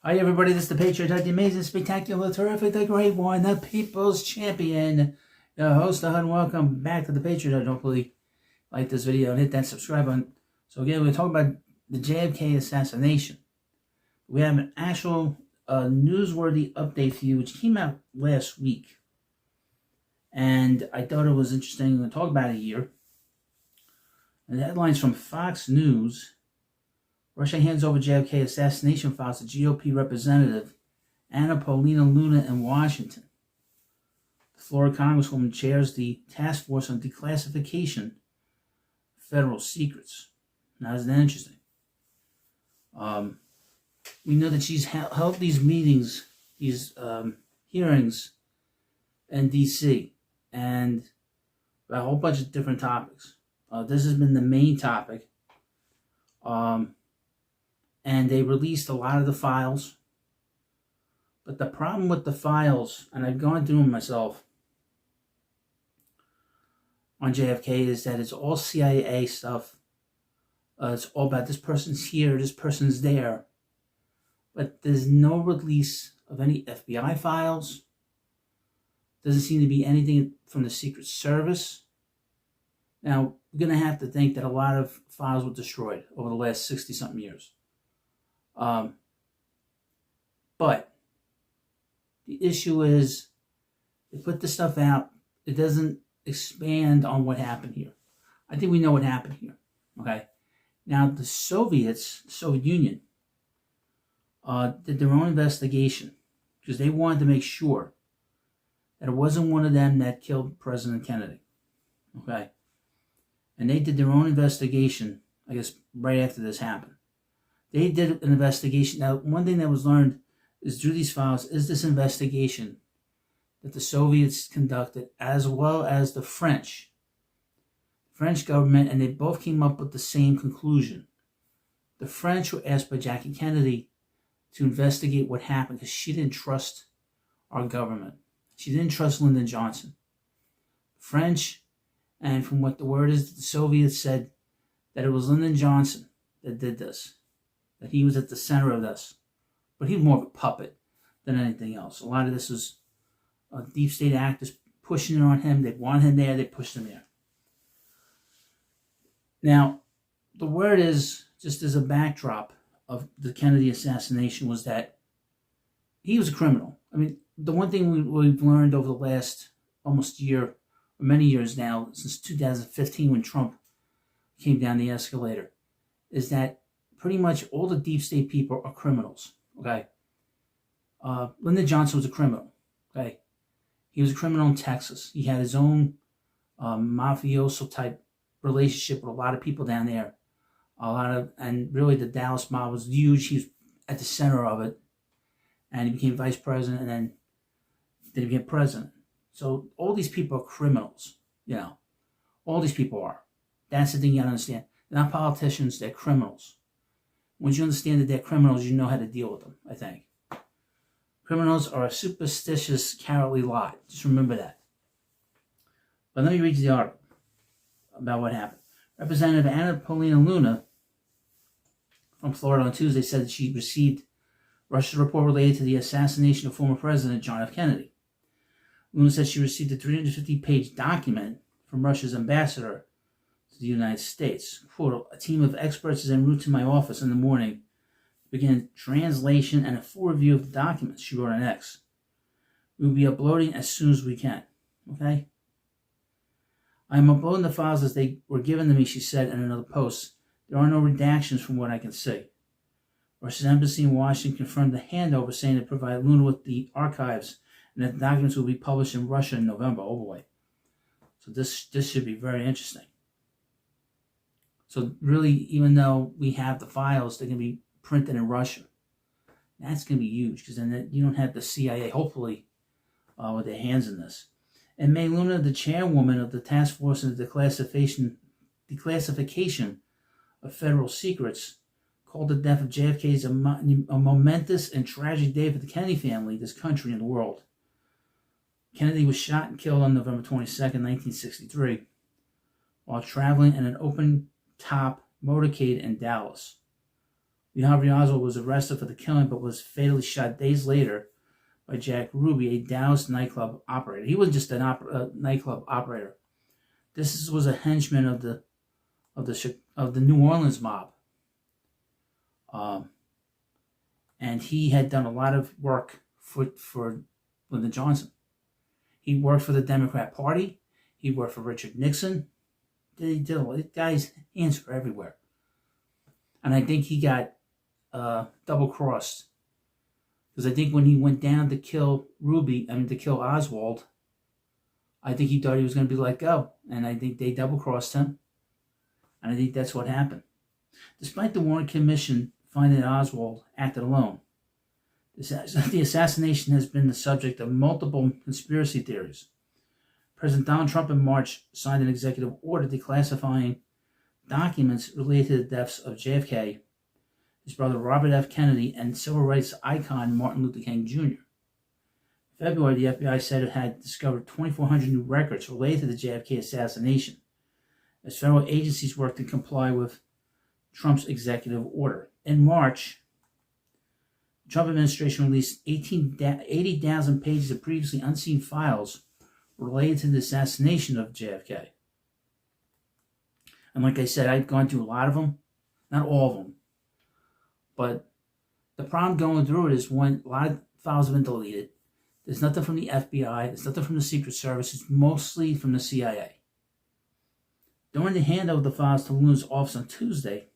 Hi everybody, this is the Patriot, the amazing, spectacular, terrific, the great one, the people's champion, the host, and welcome back to the Patriot. Hopefully like this video and hit that subscribe button. So again, we're talking about the JFK assassination. We have an actual newsworthy update for you, which came out last week. And I thought it was interesting to talk about it here. And the headlines from Fox News: Russia hands over JFK assassination files to GOP representative Paulina Luna in Washington. The Florida Congresswoman chairs the task force on declassification of federal secrets. Now, isn't that interesting? We know that she's held these meetings, these hearings in D.C. and a whole bunch of different topics. This has been the main topic. And they released a lot of the files. But the problem with the files, and I've gone through them myself on JFK, is that it's all CIA stuff. It's all about this person's here, this person's there. But there's no release of any FBI files. Doesn't seem to be anything from the Secret Service. Now, we're going to have to think that a lot of files were destroyed over the last 60-something years. But the issue is, they put the stuff out, it doesn't expand on what happened here. I think we know what happened here, okay? Now, the Soviet Union, did their own investigation because they wanted to make sure that it wasn't one of them that killed President Kennedy, okay? And they did their own investigation, I guess, right after this happened. They did an investigation. Now, one thing that was learned is through these files is this investigation that the Soviets conducted, as well as the French government, and they both came up with the same conclusion. The French were asked by Jackie Kennedy to investigate what happened because she didn't trust our government. She didn't trust Lyndon Johnson. French, and from what the word is, the Soviets said that it was Lyndon Johnson that did this. That he was at the center of this. But he was more of a puppet than anything else. A lot of this was deep state actors pushing it on him. They wanted him there. They pushed him there. Now, the word is, just as a backdrop of the Kennedy assassination, was that he was a criminal. I mean, the one thing we've learned over the last almost year, or many years now, since 2015 when Trump came down the escalator, is that pretty much all the deep state people are criminals, okay? Lyndon Johnson was a criminal, okay? He was a criminal in Texas. He had his own mafioso-type relationship with a lot of people down there. And really the Dallas mob was huge. He was at the center of it. And he became vice president, and then he became president. So all these people are criminals, you know. All these people are. That's the thing you gotta understand. They're not politicians, they're criminals. Once you understand that they're criminals, you know how to deal with them, I think. Criminals are a superstitious, cowardly lot. Just remember that. But let me read you the article about what happened. Representative Paulina Luna from Florida on Tuesday said that she received Russia's report related to the assassination of former President John F. Kennedy. Luna said she received a 350-page document from Russia's ambassador to the United States. Quote, a team of experts is en route to my office in the morning to begin translation and a full review of the documents, she wrote on X. We will be uploading as soon as we can. Okay? I am uploading the files as they were given to me, she said in another post. There are no redactions from what I can see. Russia's embassy in Washington confirmed the handover, saying it provided Luna with the archives and that the documents will be published in Russia in November. Oh boy. So this should be very interesting. So really, even though we have the files, they're going to be printed in Russia. That's going to be huge, because then you don't have the CIA, hopefully, with their hands in this. And May Luna, the chairwoman of the task force on the declassification of federal secrets, called the death of JFK a momentous and tragic day for the Kennedy family, this country, and the world. Kennedy was shot and killed on November 22nd, 1963, while traveling in an open-top motorcade in Dallas. Lee Harvey Oswald was arrested for the killing, but was fatally shot days later by Jack Ruby, a Dallas nightclub operator. He wasn't just a nightclub operator. This was a henchman of the New Orleans mob, and he had done a lot of work for Lyndon Johnson. He worked for the Democrat Party. He worked for Richard Nixon. He did all these guys' hands were everywhere, and I think he got double crossed. Because I think when he went down to kill Oswald, I think he thought he was going to be let go. And I think they double-crossed him. And I think that's what happened. Despite the Warren Commission finding that Oswald acted alone, the assassination has been the subject of multiple conspiracy theories. President Donald Trump in March signed an executive order declassifying documents related to the deaths of JFK, his brother Robert F. Kennedy, and civil rights icon Martin Luther King Jr. In February, the FBI said it had discovered 2,400 new records related to the JFK assassination, as federal agencies worked to comply with Trump's executive order. In March, the Trump administration released 80,000 pages of previously unseen files related to the assassination of JFK. And like I said, I've gone through a lot of them, not all of them. But the problem going through it is when a lot of files have been deleted. There's nothing from the FBI. There's nothing from the Secret Service. It's mostly from the CIA. During the handover of the files to Luna's office on Tuesday,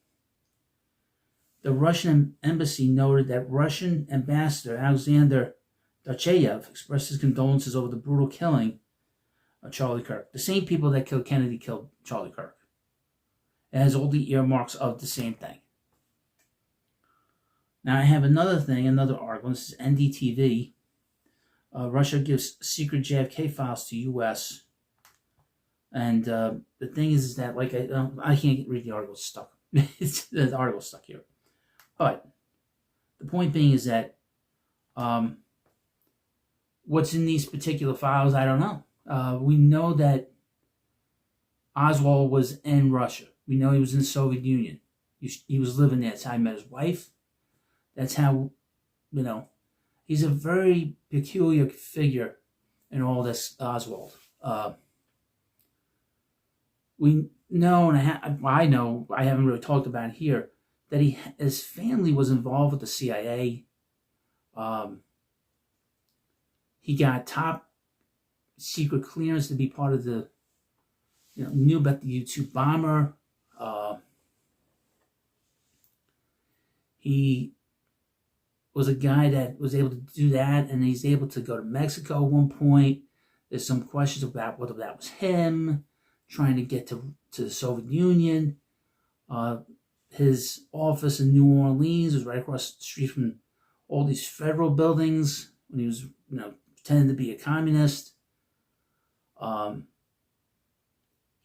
the Russian embassy noted that Russian ambassador Alexander Dachayev expressed his condolences over the brutal killing of Charlie Kirk. The same people that killed Kennedy killed Charlie Kirk. It has all the earmarks of the same thing. Now I have another article. This is NDTV. Russia gives secret JFK files to U.S. And the thing is that, like, I can't read the article. It's stuck. The article's stuck here. But the point being is that what's in these particular files, I don't know. We know that Oswald was in Russia. We know he was in the Soviet Union. He was living there. That's how he met his wife. That's how, he's a very peculiar figure in all this, Oswald. We know, and I know, I haven't really talked about it here, that his family was involved with the CIA. He got top secret clearance to be part of the, knew about the U-2 bomber. He was a guy that was able to do that, and he's able to go to Mexico at one point. There's some questions about whether that was him trying to get to the Soviet Union. His office in New Orleans was right across the street from all these federal buildings when he was, pretending to be a communist.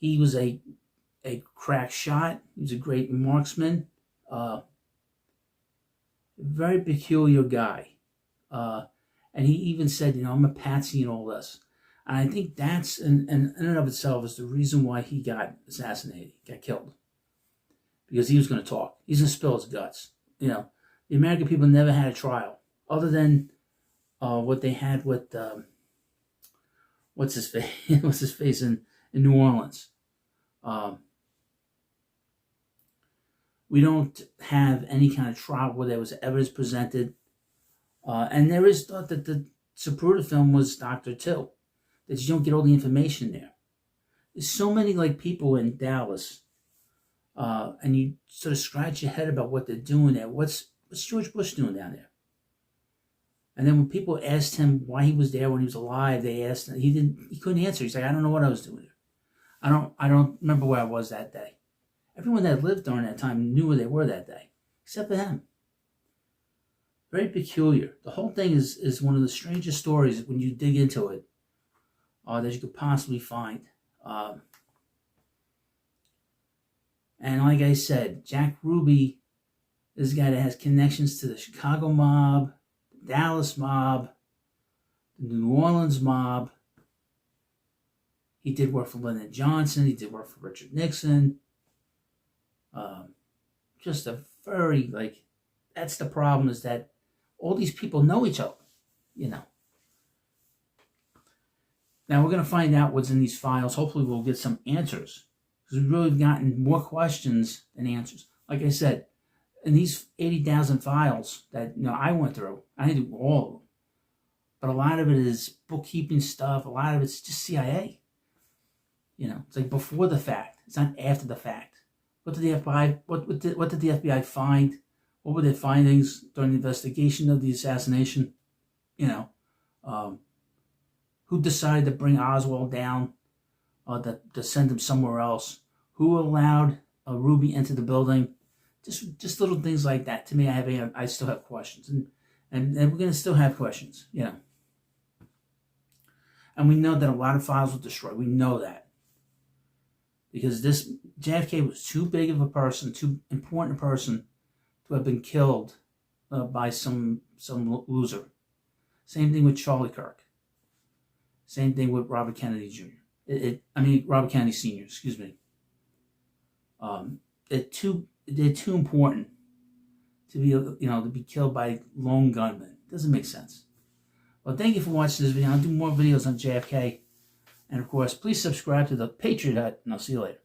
He was a crack shot. He was a great marksman. Very peculiar guy. And he even said, I'm a patsy and all this. And I think that's, in and of itself, is the reason why he got assassinated, got killed. Because he was going to talk. He's going to spill his guts. The American people never had a trial, other than what they had with, what's his face in New Orleans. We don't have any kind of trial where there was evidence presented. And there is thought that the Zapruder film was doctored too. That you don't get all the information there. There's so many people in Dallas. And you sort of scratch your head about what they're doing there. What's George Bush doing down there? And then when people asked him why he was there when he was alive, they asked him, he couldn't answer. He's like, I don't know what I was doing there. I don't remember where I was that day. Everyone that lived during that time knew where they were that day, except for him. Very peculiar. The whole thing is one of the strangest stories when you dig into it that you could possibly find. And like I said, Jack Ruby is a guy that has connections to the Chicago mob, the Dallas mob, the New Orleans mob. He did work for Lyndon Johnson. He did work for Richard Nixon. Just a very, that's the problem, is that all these people know each other, you know. Now we're going to find out what's in these files. Hopefully we'll get some answers, because we've really gotten more questions than answers. Like I said, in these 80,000 files that I went through, I didn't do all of them, but a lot of it is bookkeeping stuff. A lot of it's just CIA. It's like before the fact. It's not after the fact. What did the FBI? What did the FBI find? What were their findings during the investigation of the assassination? Who decided to bring Oswald down, to send him somewhere else? Who allowed Ruby into the building? Just little things like that. To me, I still have questions, and we're gonna still have questions, And we know that a lot of files were destroyed. We know that because this JFK was too big of a person, too important a person to have been killed by some loser. Same thing with Charlie Kirk. Same thing with Robert Kennedy Jr. Robert Kennedy Sr. Excuse me. They're too important to be killed by lone gunmen. Doesn't make sense. Well, thank you for watching this video. I'll do more videos on JFK, and of course, please subscribe to the Patriot Hut, and I'll see you later.